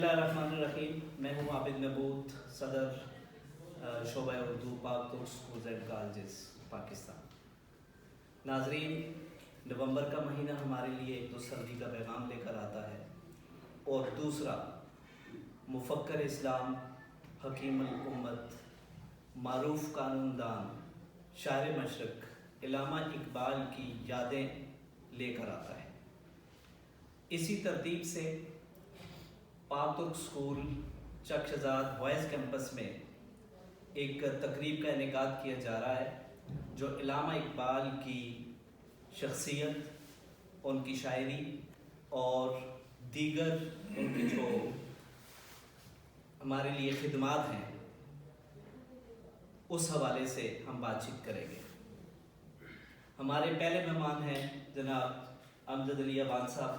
بسم اللہ الرحمن الرحیم. میں ہوں عابد نبوت، صدر شعبہ اردو پاک ترک اسکولز اینڈ کالجز پاکستان. ناظرین، نومبر کا مہینہ ہمارے لیے ایک تو سردی کا پیغام لے کر آتا ہے، اور دوسرا مفکر اسلام، حکیم الامت، معروف قانون دان، شاعر مشرق علامہ اقبال کی یادیں لے کر آتا ہے. اسی ترتیب سے پاک ترک اسکول چک شہزاد بوائز کیمپس میں ایک تقریب کا انعقاد کیا جا رہا ہے جو علامہ اقبال کی شخصیت، ان کی شاعری اور دیگر ان کی جو ہمارے لیے خدمات ہیں اس حوالے سے ہم بات چیت کریں گے. ہمارے پہلے مہمان ہیں جناب امجد علی ابان صاحب،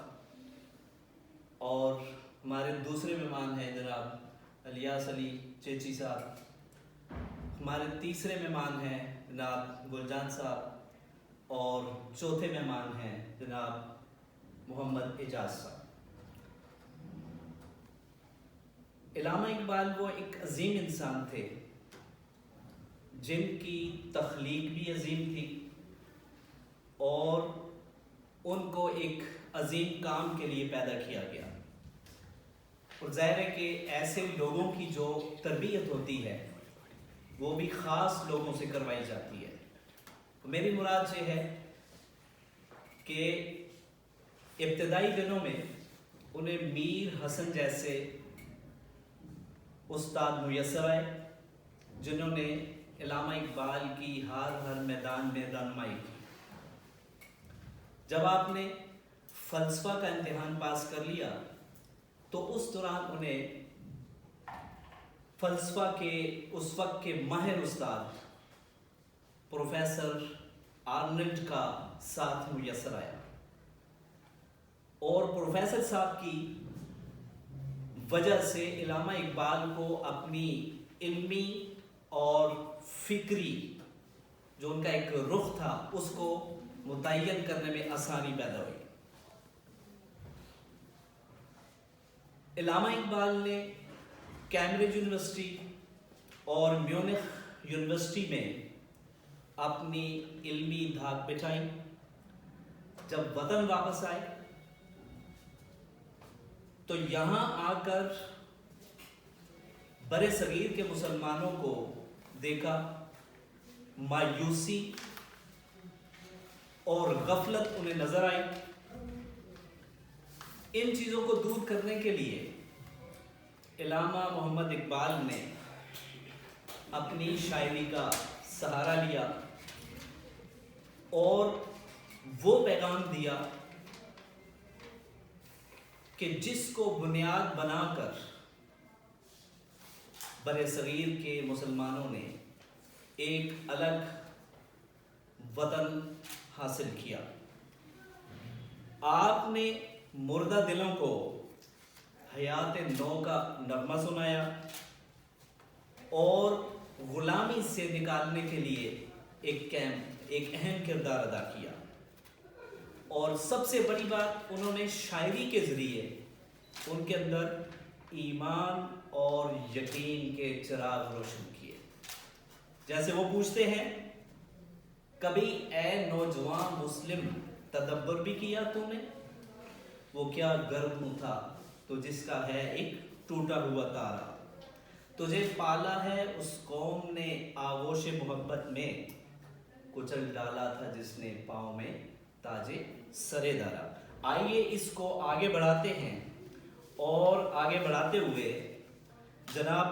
اور ہمارے دوسرے مہمان ہیں جناب الیاس علی چیچی صاحب. ہمارے تیسرے مہمان ہیں جناب گلجان صاحب، اور چوتھے مہمان ہیں جناب محمد اعجاز صاحب. علامہ اقبال وہ ایک عظیم انسان تھے جن کی تخلیق بھی عظیم تھی، اور ان کو ایک عظیم کام کے لیے پیدا کیا گیا. اور ظاہر ہے کہ ایسے لوگوں کی جو تربیت ہوتی ہے وہ بھی خاص لوگوں سے کروائی جاتی ہے. میری مراد یہ ہے کہ ابتدائی دنوں میں انہیں میر حسن جیسے استاد میسر آئے جنہوں نے علامہ اقبال کی ہر میدان میں رہنمائی کی. جب آپ نے فلسفہ کا امتحان پاس کر لیا تو اس دوران انہیں فلسفہ کے اس وقت کے ماہر استاد پروفیسر آرنلڈ کا ساتھ میسر آیا، اور پروفیسر صاحب کی وجہ سے علامہ اقبال کو اپنی علمی اور فکری جو ان کا ایک رخ تھا اس کو متعین کرنے میں آسانی پیدا ہوئی. علامہ اقبال نے کیمبرج یونیورسٹی اور میونخ یونیورسٹی میں اپنی علمی دھاک بچھائی. جب وطن واپس آئے تو یہاں آ کر برِ صغیر کے مسلمانوں کو دیکھا، مایوسی اور غفلت انہیں نظر آئی. ان چیزوں کو دور کرنے کے لیے علامہ محمد اقبال نے اپنی شاعری کا سہارا لیا اور وہ پیغام دیا کہ جس کو بنیاد بنا کر برِ صغیر کے مسلمانوں نے ایک الگ وطن حاصل کیا. آپ نے مردہ دلوں کو حیات نو کا نغمہ سنایا اور غلامی سے نکالنے کے لیے ایک اہم کردار ادا کیا. اور سب سے بڑی بات، انہوں نے شاعری کے ذریعے ان کے اندر ایمان اور یقین کے چراغ روشن کیے. جیسے وہ پوچھتے ہیں، کبھی اے نوجوان مسلم تدبر بھی کیا تو نے، وہ کیا گرم تھا تو جس کا ہے ایک ٹوٹا ہوا تارا، تجھے پالا ہے اس قوم نے آغوش محبت میں، کچل ڈالا تھا جس نے پاؤں میں تاجے سرے دارا. آئیے اس کو آگے بڑھاتے ہیں، اور آگے بڑھاتے ہوئے جناب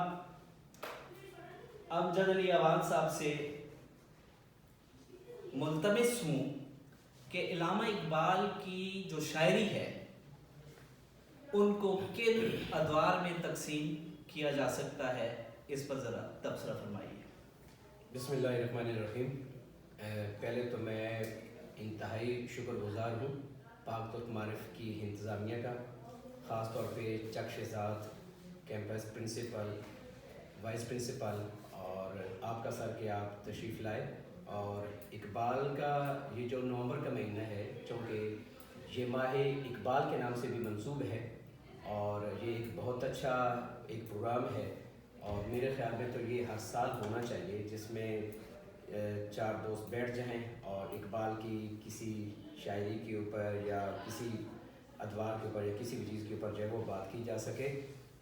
امجد علی ابان صاحب سے ملتمس ہوں کہ علامہ اقبال کی جو شاعری ہے ان کو کن ادوار میں تقسیم کیا جا سکتا ہے، اس پر ذرا تبصرہ فرمائیے. بسم اللہ الرحمن الرحیم. پہلے تو میں انتہائی شکر گزار ہوں پاک ترک معارف کی انتظامیہ کا، خاص طور پہ Chak Shahzad campus principal, vice principal, اور آپ کا سر کہ آپ تشریف لائے. اور اقبال کا یہ جو نومبر کا مہینہ ہے، چونکہ یہ ماہ اقبال کے نام سے بھی منسوب ہے، اور یہ ایک بہت اچھا ایک پروگرام ہے، اور میرے خیال میں تو یہ ہر سال ہونا چاہیے، جس میں 4 دوست بیٹھ جائیں اور اقبال کی کسی شاعری کے اوپر یا کسی ادوار کے اوپر یا کسی بھی چیز کے اوپر جو ہے وہ بات کی جا سکے۔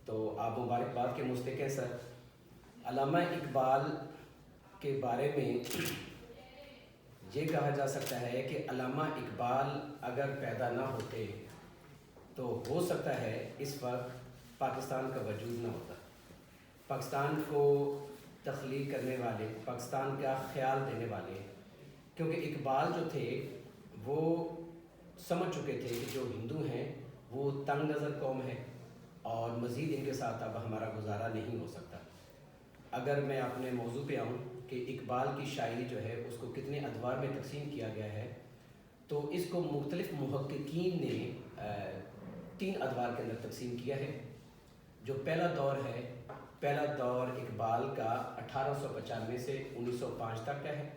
تو آپ مبارکباد کے مستحق ہیں سر۔ علامہ اقبال کے بارے میں یہ کہا جا سکتا ہے کہ علامہ اقبال اگر پیدا نہ ہوتے تو ہو سکتا ہے اس وقت پاکستان کا وجود نہ ہوتا۔ پاکستان کو تخلیق کرنے والے، پاکستان کا خیال دینے والے، کیونکہ اقبال جو تھے وہ سمجھ چکے تھے کہ جو ہندو ہیں وہ تنگ نظر قوم ہے اور مزید ان کے ساتھ اب ہمارا گزارا نہیں ہو سکتا۔ اگر میں اپنے موضوع پہ آؤں کہ اقبال کی شاعری جو ہے اس کو کتنے ادوار میں تقسیم کیا گیا ہے، تو اس کو مختلف محققین نے 3 ادوار کے اندر تقسیم کیا ہے۔ جو پہلا دور اقبال کا 1895 سے 1905 تک کا ہے،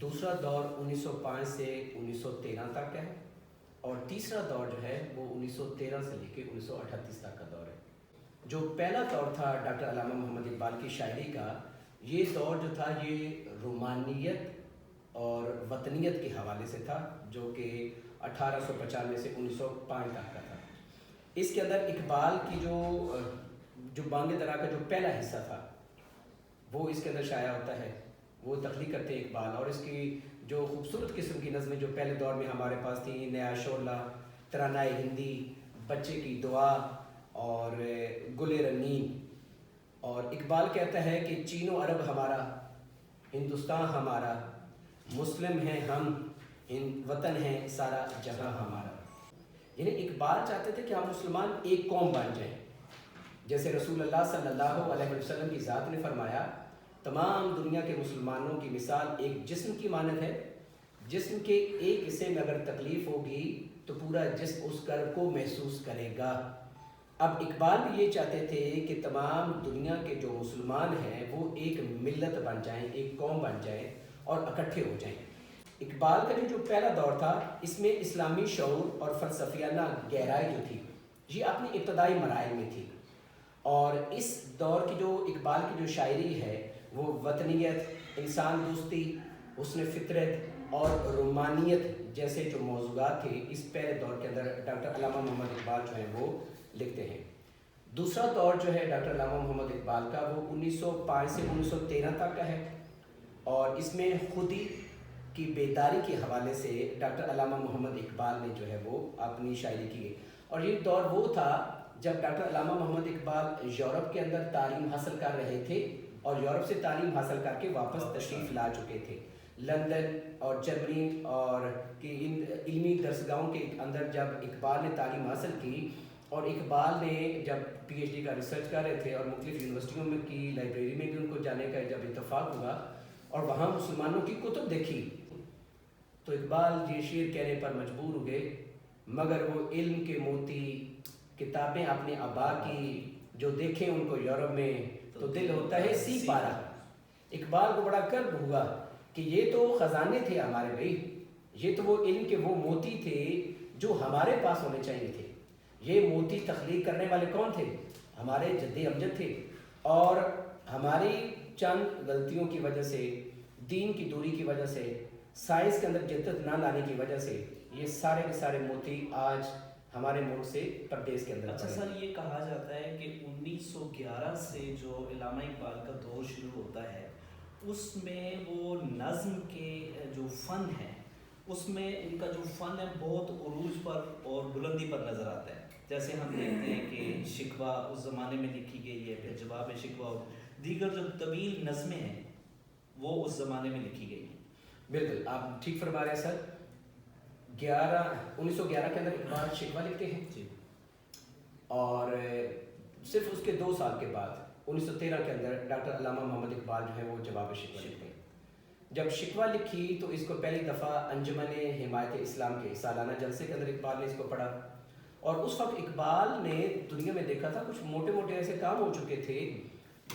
دوسرا دور 1905 سے 1913 تک کا ہے، اور تیسرا دور جو ہے وہ 1913 سے لے کے 1938 تک کا دور ہے۔ جو پہلا دور تھا ڈاکٹر علامہ محمد اقبال کی شاعری کا، یہ دور جو تھا یہ رومانیت اور وطنیت کے حوالے سے تھا، جو کہ 1895 سے 1905 تک کا تھا۔ اس کے اندر اقبال کی جو بانگ درا کا جو پہلا حصہ تھا وہ اس کے اندر شائع ہوتا ہے، وہ تخلیق کرتے ہیں اقبال، اور اس کی جو خوبصورت قسم کی نظمیں جو پہلے دور میں ہمارے پاس تھیں، نیا شعلہ، ترانۂ ہندی، بچے کی دعا اور گل رنگین۔ اور اقبال کہتا ہے کہ چین و عرب ہمارا، ہندوستان ہمارا، مسلم ہیں ہم، وطن ہے سارا جہاں ہمارا۔ یعنی اقبال چاہتے تھے کہ ہم مسلمان ایک قوم بن جائیں، جیسے رسول اللہ صلی اللہ علیہ وسلم کی ذات نے فرمایا، تمام دنیا کے مسلمانوں کی مثال ایک جسم کی مانند ہے، جسم کے ایک حصے میں اگر تکلیف ہوگی تو پورا جسم اس کرب کو محسوس کرے گا۔ اب اقبال بھی یہ چاہتے تھے کہ تمام دنیا کے جو مسلمان ہیں وہ ایک ملت بن جائیں، ایک قوم بن جائیں اور اکٹھے ہو جائیں۔ اقبال کا جو پہلا دور تھا اس میں اسلامی شعور اور فلسفیانہ گہرائی جو تھی یہ اپنی ابتدائی مراحل میں تھی، اور اس دور کی جو اقبال کی جو شاعری ہے وہ وطنیت، انسان دوستی، حسن فطرت اور رومانیت جیسے جو موضوعات تھے اس پہلے دور کے اندر ڈاکٹر علامہ محمد اقبال جو ہیں وہ لکھتے ہیں۔ دوسرا دور جو ہے ڈاکٹر علامہ محمد اقبال کا وہ 1905 سے 1913 تک کا ہے، اور اس میں خودی کی بیداری کے حوالے سے ڈاکٹر علامہ محمد اقبال نے جو ہے وہ اپنی شاعری کی ہے۔ اور یہ دور وہ تھا جب ڈاکٹر علامہ محمد اقبال یورپ کے اندر تعلیم حاصل کر رہے تھے، اور یورپ سے تعلیم حاصل کر کے واپس تشریف لا چکے تھے۔ لندن اور جرمنی اور ان علمی درسگاہوں کے اندر جب اقبال نے تعلیم حاصل کی، اور اقبال نے جب پی ایچ ڈی کا ریسرچ کر رہے تھے اور مختلف یونیورسٹیوں میں کی لائبریری میں بھی ان کو جانے کا جب اتفاق ہوا اور وہاں مسلمانوں کی کتب دیکھی، تو اقبال یہ شعر کہنے پر مجبور ہوئے، مگر وہ علم کے موتی کتابیں اپنے آبا کی، جو دیکھیں ان کو یورپ میں تو دل ہوتا ہے سی پارا۔ اقبال کو بڑا کرب ہوا کہ یہ تو خزانے تھے ہمارے بھائی، یہ تو وہ علم کے وہ موتی تھے جو ہمارے پاس ہونے چاہیے تھے۔ یہ موتی تخلیق کرنے والے کون تھے؟ ہمارے جد امجد تھے، اور ہماری چند غلطیوں کی وجہ سے، دین کی دوری کی وجہ سے، سائنس کے اندر جدت نہ لانے کی وجہ سے یہ سارے کے سارے موتی آج ہمارے ملک سے پردیس کے اندر۔ اچھا سر، یہ کہا جاتا ہے کہ 1911 سے جو علامہ اقبال کا دور شروع ہوتا ہے اس میں وہ نظم کے جو فن ہے اس میں ان کا جو فن ہے بہت عروج پر اور بلندی پر نظر آتا ہے۔ جیسے ہم دیکھتے ہیں کہ شکوہ اس زمانے میں لکھی گئی ہے، پھر جواب شکوہ اور دیگر جو طویل نظمیں ہیں وہ اس زمانے میں لکھی گئی ہیں۔ بالکل آپ ٹھیک فرما رہے ہیں سر۔ 1911 کے اندر اقبال شکوہ لکھتے ہیں جی، اور صرف اس کے 2 سال کے بعد 1913 کے اندر ڈاکٹر علامہ محمد اقبال جو ہے وہ جواب شکوہ لکھتے ہیں۔ جب شکوہ لکھی تو اس کو پہلی دفعہ انجمن حمایت اسلام کے سالانہ جلسے کے اندر اقبال نے اس کو پڑھا، اور اس وقت اقبال نے دنیا میں دیکھا تھا کچھ موٹے موٹے ایسے کام ہو چکے تھے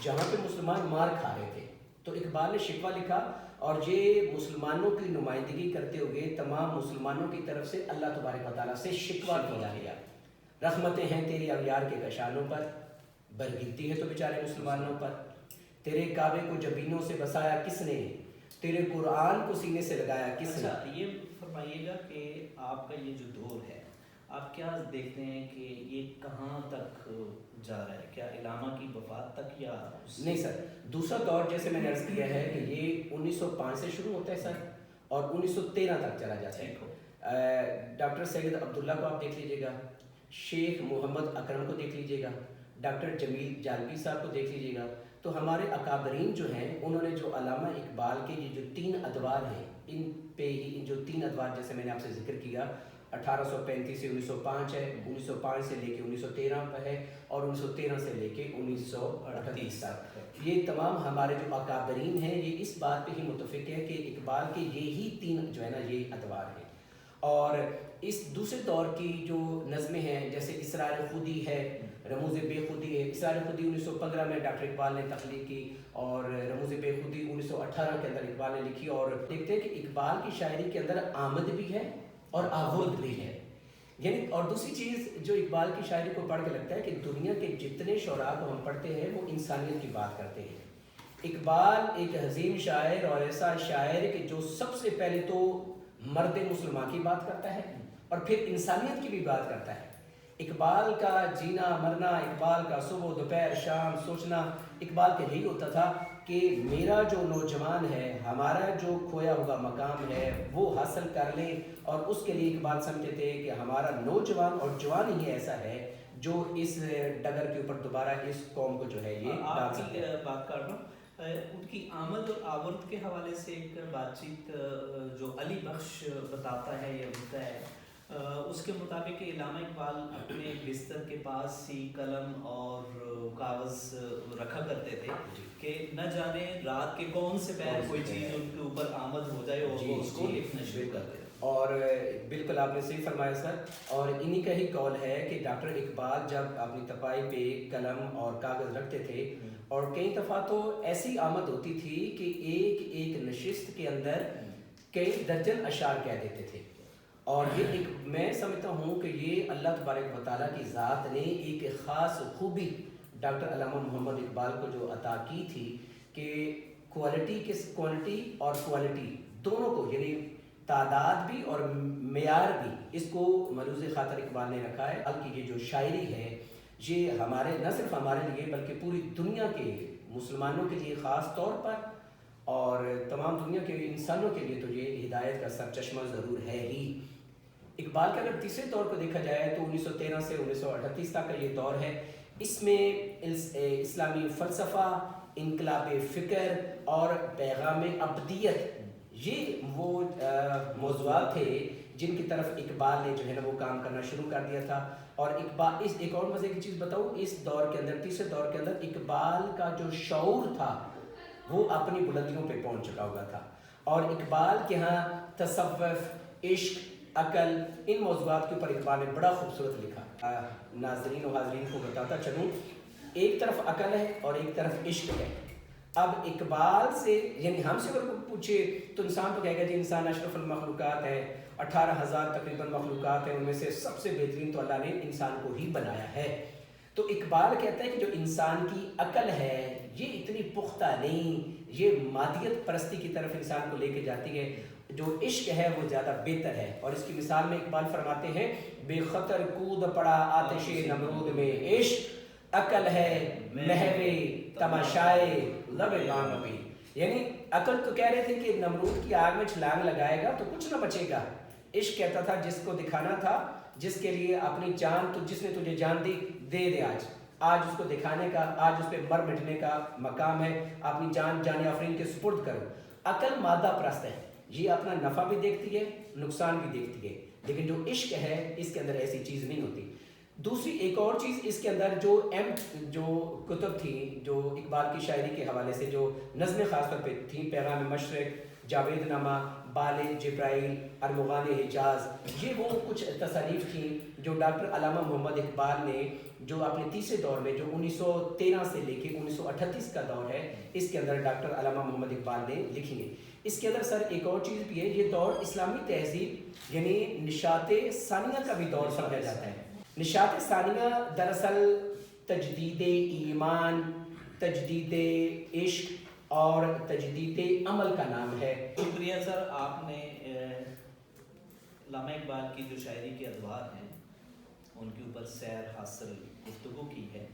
جہاں پہ مسلمان مار کھا رہے تھے، تو اقبال نے شکوہ لکھا، اور یہ مسلمانوں کی نمائندگی کرتے ہوئے تمام مسلمانوں کی طرف سے اللہ تبارک و تعالیٰ سے شکوہ کیا گیا۔ رحمتیں ہیں تیری اغیار کے کشانوں پر، برگرتی ہے تو بیچارے مسلمانوں پر، تیرے کعبے کو جبینوں سے بسایا کس نے، تیرے قرآن کو سینے سے لگایا کس نے۔ اچھا یہ فرمائیے گا کہ آپ کا یہ جو دور ہے آپ کیا دیکھتے ہیں کہ یہ کہاں تک جا رہا ہے، کیا علامہ کی وفات تک یا نہیں سر، دوسرا دور جیسے میں نے عرض کیا ہے کہ یہ 1905 سے شروع ہوتا ہے سر اور 1913 تک چلا جاتا ہے۔ ڈاکٹر سید عبداللہ کو آپ دیکھ لیجئے گا، شیخ محمد اکرم کو دیکھ لیجئے گا، ڈاکٹر جمیل جالبی صاحب کو دیکھ لیجئے گا، تو ہمارے اکابرین جو ہیں انہوں نے جو علامہ اقبال کے یہ جو 3 ادوار ہیں ان پہ ہی، جو 3 ادوار جیسے میں نے آپ سے ذکر کیا 1835 سے 1905 ہے، 1905 سے لے کے 1913 پہ ہے اور 1913 سے لے کے 1938 تک، یہ تمام ہمارے جو اکابرین ہیں یہ اس بات پہ ہی متفق ہے کہ اقبال کے یہی 3 جو ہے نا یہ ادوار ہیں۔ اور اس دوسرے دور کی جو نظمیں ہیں جیسے اسرار خودی ہے، رموز بے خودی ہے، اسرار خودی 1915 میں ڈاکٹر اقبال نے تخلیق کی اور رموز بے خودی 1918 کے اندر اقبال نے لکھی، اور دیکھتے ہیں کہ اقبال کی شاعری کے اندر آمد بھی ہے اور آورد بھی ہے، یعنی اور دوسری چیز جو اقبال کی شاعری کو پڑھ کے لگتا ہے کہ دنیا کے جتنے شعراء کو ہم پڑھتے ہیں وہ انسانیت کی بات کرتے ہیں۔ اقبال ایک عظیم شاعر اور ایسا شاعر کہ جو سب سے پہلے تو مرد مسلمان کی بات کرتا ہے اور پھر انسانیت کی بھی بات کرتا ہے۔ اقبال کا جینا مرنا، اقبال کا صبح دوپہر شام سوچنا، اقبال کا یہی ہوتا تھا کہ میرا جو نوجوان ہے، ہمارا جو کھویا ہوا مقام ہے وہ حاصل کر لیں، اور اس کے لیے اقبال سمجھتے تھے کہ ہمارا نوجوان اور جوان ہی ایسا ہے جو اس ڈگر کے اوپر دوبارہ اس قوم کو جو ہے یہ ڈال سکتے ہیں۔ بات کر رہا ہوں ان کی آمد اور آورد کے حوالے سے ایک بات چیت جو علی بخش بتاتا ہے یا لکھتا ہے، اس کے مطابق علامہ اقبال اپنے بستر کے پاس ہی قلم اور کاغذ رکھا کرتے تھے کہ نہ جانے رات کے کون سے پہر کوئی چیز ان کے اوپر آمد ہو جائے اور وہ اس کو لکھنا شروع کر دیں۔ اور بالکل آپ نے صحیح فرمایا سر، اور انہی کا ہی قول ہے کہ ڈاکٹر اقبال جب اپنی تپائی پہ قلم اور کاغذ رکھتے تھے اور کئی دفعہ تو ایسی آمد ہوتی تھی کہ ایک ایک نشست کے اندر کئی درجن اشعار کہہ دیتے تھے، اور یہ ایک میں سمجھتا ہوں کہ یہ اللہ تبارک و تعالیٰ کی ذات نے ایک خاص خوبی ڈاکٹر علامہ محمد اقبال کو جو عطا کی تھی کہ کوانٹٹی اور کوالٹی دونوں کو، یعنی تعداد بھی اور معیار بھی، اس کو ملوز خاطر اقبال نے رکھا ہے۔ اب کی یہ جو شاعری ہے یہ ہمارے نہ صرف ہمارے لیے بلکہ پوری دنیا کے مسلمانوں کے لیے خاص طور پر اور تمام دنیا کے انسانوں کے لیے تو یہ ہدایت کا سرچشمہ ضرور ہے ہی۔ اقبال کا اگر تیسرے دور کو دیکھا جائے تو 1913 سے 1938 تک کا یہ دور ہے، اس میں اسلامی فلسفہ، انقلاب فکر اور پیغام ابدیت، یہ وہ موضوعات تھے جن کی طرف اقبال نے جو ہے نا وہ کام کرنا شروع کر دیا تھا۔ اور اقبال اس ایک اور مزے کی چیز بتاؤں، اس دور کے اندر تیسرے دور کے اندر اقبال کا جو شعور تھا وہ اپنی بلندیوں پہ پہنچ چکا ہوا تھا، اور اقبال کے ہاں تصوف، عشق، عقل، ان موضوعات کے اوپر اقبال نے بڑا خوبصورت لکھا۔ ناظرین و حاضرین کو بتاتا چلوں، ایک طرف عقل ہے اور ایک طرف عشق ہے۔ اب اقبال سے یعنی ہم سے اگر پوچھے تو انسان تو کہے گا جی انسان اشرف المخلوقات ہے، 18,000 تقریباً مخلوقات ہیں، ان میں سے سب سے بہترین تو اللہ نے انسان کو ہی بنایا ہے۔ تو اقبال کہتا ہے کہ جو انسان کی عقل ہے یہ اتنی پختہ نہیں، یہ مادیت پرستی کی طرف انسان کو لے کے جاتی ہے، جو عشق ہے وہ زیادہ بہتر ہے۔ اور اس کی مثال میں اقبال فرماتے ہیں بے خطر کود پڑا آتش نمرود میں عشق، عقل ہے محو تماشائے لب بام بھی، یعنی عقل تو کہہ رہے تھے کہ نمرود کی آگ میں چھلانگ لگائے گا تو کچھ نہ بچے گا، عشق کہتا تھا جس کو دکھانا تھا، جس کے لیے اپنی جان تو جس نے تجھے جان دی دے دے، آج اس کو دکھانے کا، آج اس پہ مر مٹنے کا مقام ہے، اپنی جان جان آفرین کے سپرد کرو۔ عقل مادہ پرست ہے، یہ اپنا نفع بھی دیکھتی ہے نقصان بھی دیکھتی ہے، لیکن جو عشق ہے اس کے اندر ایسی چیز نہیں ہوتی۔ دوسری ایک اور چیز اس کے اندر جو کتب تھیں جو اقبال کی شاعری کے حوالے سے جو نظمیں خاص طور پہ تھیں، پیغام مشرق، جاوید نامہ، بال جبرائیل، ارمغان حجاز، یہ وہ کچھ تصانیف تھیں جو ڈاکٹر علامہ محمد اقبال نے جو اپنے تیسرے دور میں جو 1913 سے لے کے 1938 کا دور ہے اس کے اندر ڈاکٹر علامہ محمد اقبال نے لکھی ہیں۔ اس کے اندر سر ایک اور چیز بھی ہے، یہ دور اسلامی تہذیب یعنی نشاط ثانیہ کا بھی دور سمجھا جاتا ہے۔ نشاط ثانیہ دراصل تجدید ایمان، تجدید عشق اور تجدید عمل کا نام ہے۔ شکریہ سر، آپ نے علامہ اقبال کی جو شاعری کے ادوار ہیں ان کے اوپر سیر حاصل گفتگو کی ہے۔